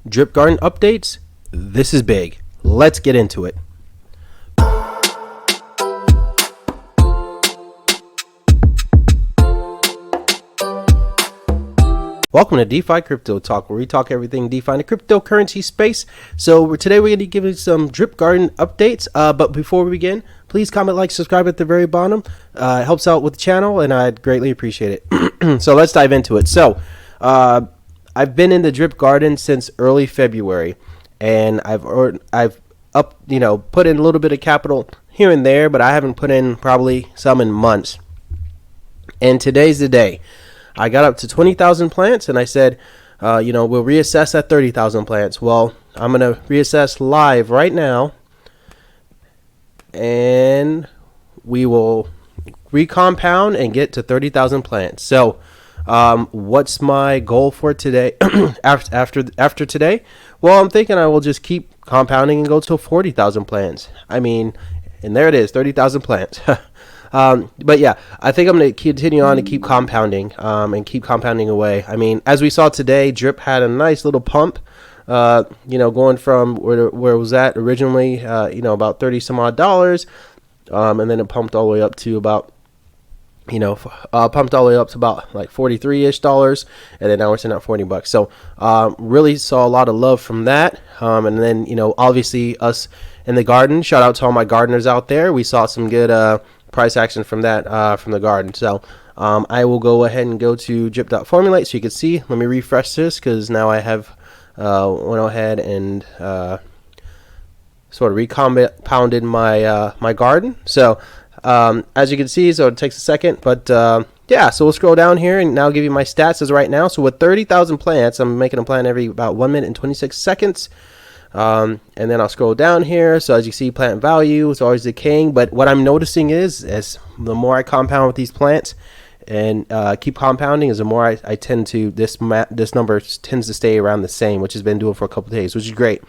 Drip garden updates. This is big. Let's get into it. Welcome to DeFi Crypto Talk, where we talk everything DeFi in the cryptocurrency space. So today we're going to give you some drip garden updates. But before we begin, please comment, like, subscribe at the very bottom. It helps out with the channel, and I'd greatly appreciate it. So let's dive into it. So I've been in the drip garden since early February, and I've put in a little bit of capital here and there, but I haven't put in probably some in months. And today's the day. I got up to 20,000 plants, and I said, we'll reassess at 30,000 plants. Well, I'm going to reassess live right now, and we will recompound and get to 30,000 plants. So what's my goal for today? after today? Well, I'm thinking I will just keep compounding and go to 40,000 plants. And there it is, 30,000 plants. But yeah, I think I'm going to continue on and keep compounding and keep compounding away. As we saw today, Drip had a nice little pump, going from where it was at originally, about 30 some odd dollars. And then it pumped all the way up to about, like 43-ish dollars. And then now we're sitting at $40. So, really saw a lot of love from that. And then, obviously us in the garden, shout out to all my gardeners out there. We saw some good, price action from that from the garden. So I will go ahead and go to drip.formulate so you can see. Let me refresh this because now I have went ahead and sort of recompounded my garden. So as you can see, so it takes a second, but yeah, so we'll scroll down here and now give you my stats as right now. So with 30,000 plants, I'm making a plant every about 1 minute and 26 seconds. And then I'll scroll down here. So as you see, plant value is always decaying. But what I'm noticing is, as the more I compound with these plants and keep compounding, is the more I tend to, this number tends to stay around the same, which has been doing for a couple of days, which is great.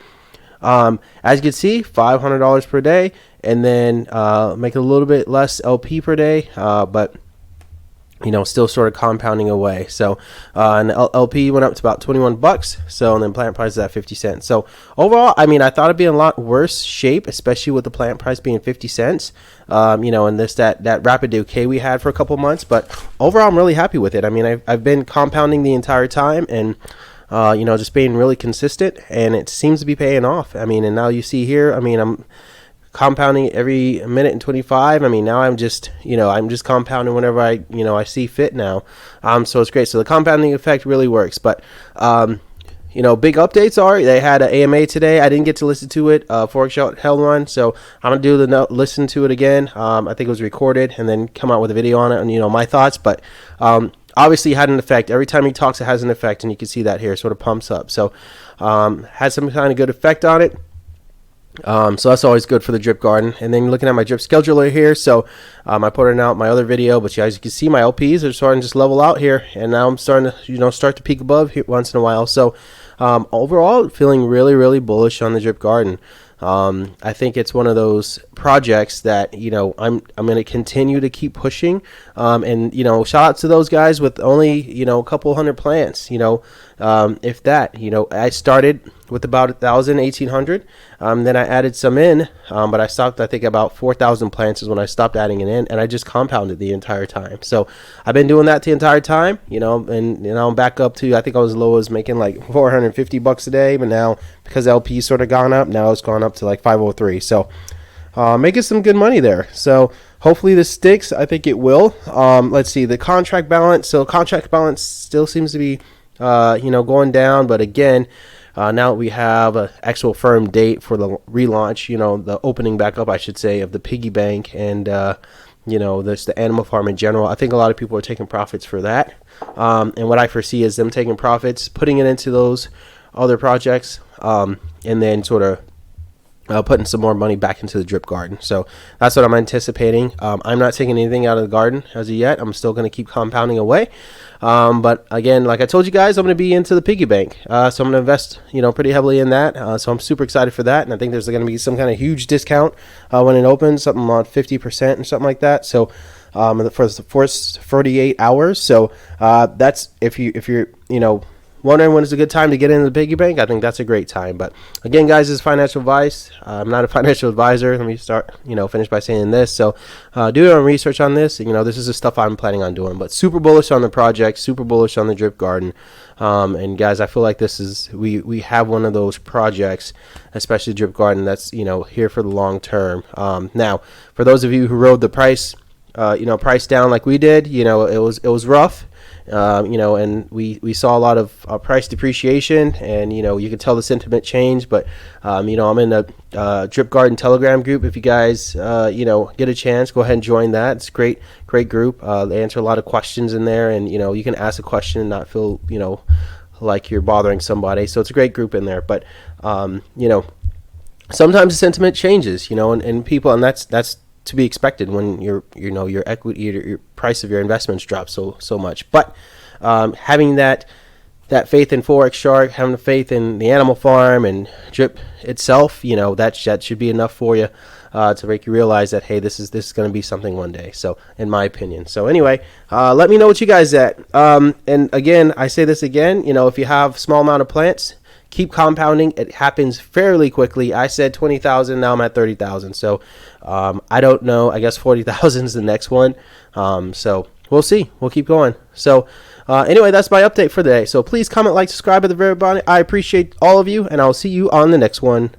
As you can see, $500 per day, and then make a little bit less LP per day, but still sort of compounding away. So and LP went up to about $21. So, and then plant price is at 50 cents. So overall, I thought it'd be in a lot worse shape, especially with the plant price being 50 cents. And that rapid decay we had for a couple months. But overall, I'm really happy with it. I've been compounding the entire time, and just being really consistent, and it seems to be paying off. And now you see here, I'm compounding every minute and 25. Now I'm just compounding whenever I see fit now. So it's great. So the compounding effect really works. But big updates are, they had an AMA today. I didn't get to listen to it. Forex Sharks held one, so I'm gonna listen to it again. I think it was recorded, and then come out with a video on it and my thoughts. But obviously had an effect. Every time he talks, it has an effect, and you can see that here, sort of pumps up. So had some kind of good effect on it. So that's always good for the drip garden. And then looking at my drip scheduler here, so I put it out my other video, but as you can see, my LPs are starting to just level out here, and now I'm starting to start to peak above here once in a while. So overall, feeling really, really bullish on the drip garden. I think it's one of those projects that I'm going to continue to keep pushing, and shout out to those guys with only a couple hundred plants, if that. I started with about 1,800, then I added some in, but I stopped, I think about 4,000 plants is when I stopped adding it in, and I just compounded the entire time. So I've been doing that the entire time, and I'm back up to, I think I was low as making like $450 a day, but now because LP sort of gone up, now it's gone up to like 503. So making some good money there. So hopefully this sticks. I think it will. Let's see the contract balance. So contract balance still seems to be going down, but again, now we have an actual firm date for the relaunch, the opening back up, I should say, of the piggy bank and, there's the animal farm in general. I think a lot of people are taking profits for that. And what I foresee is them taking profits, putting it into those other projects, and then sort of putting some more money back into the drip garden. So that's what I'm anticipating. I'm not taking anything out of the garden as of yet. I'm still going to keep compounding away. But again, like I told you guys, I'm going to be into the piggy bank. So I'm going to invest, pretty heavily in that. So I'm super excited for that. And I think there's going to be some kind of huge discount when it opens, something on 50% or something like that. So for the first 48 hours. So that's if you're wondering when is a good time to get into the piggy bank, I think that's a great time. But again, guys, this is financial advice. I'm not a financial advisor. Let me finish by saying this. So do your own research on this. This is the stuff I'm planning on doing. But super bullish on the project, super bullish on the drip garden. And guys, I feel like this is we have one of those projects, especially drip garden, that's here for the long term. Now, for those of you who rode the price down like we did, it was rough. And we saw a lot of price depreciation, and you can tell the sentiment change. But I'm in a Drip Garden Telegram group. If you guys get a chance, go ahead and join that. It's a great group. They answer a lot of questions in there, and you can ask a question and not feel like you're bothering somebody. So it's a great group in there. But sometimes the sentiment changes, and people, and that's to be expected when your equity, your price of your investments drop so much. But having that faith in Forex Shark, having the faith in the animal farm and drip itself, that should be enough for you to make you realize that, hey, this is going to be something one day. So in my opinion. So anyway, let me know what you guys at. And again, I say this again, if you have small amount of plants, keep compounding. It happens fairly quickly. I said 20,000. Now I'm at 30,000. So I don't know. I guess 40,000 is the next one. So we'll see. We'll keep going. So anyway, that's my update for today. So please comment, like, subscribe at the very bottom. I appreciate all of you, and I'll see you on the next one.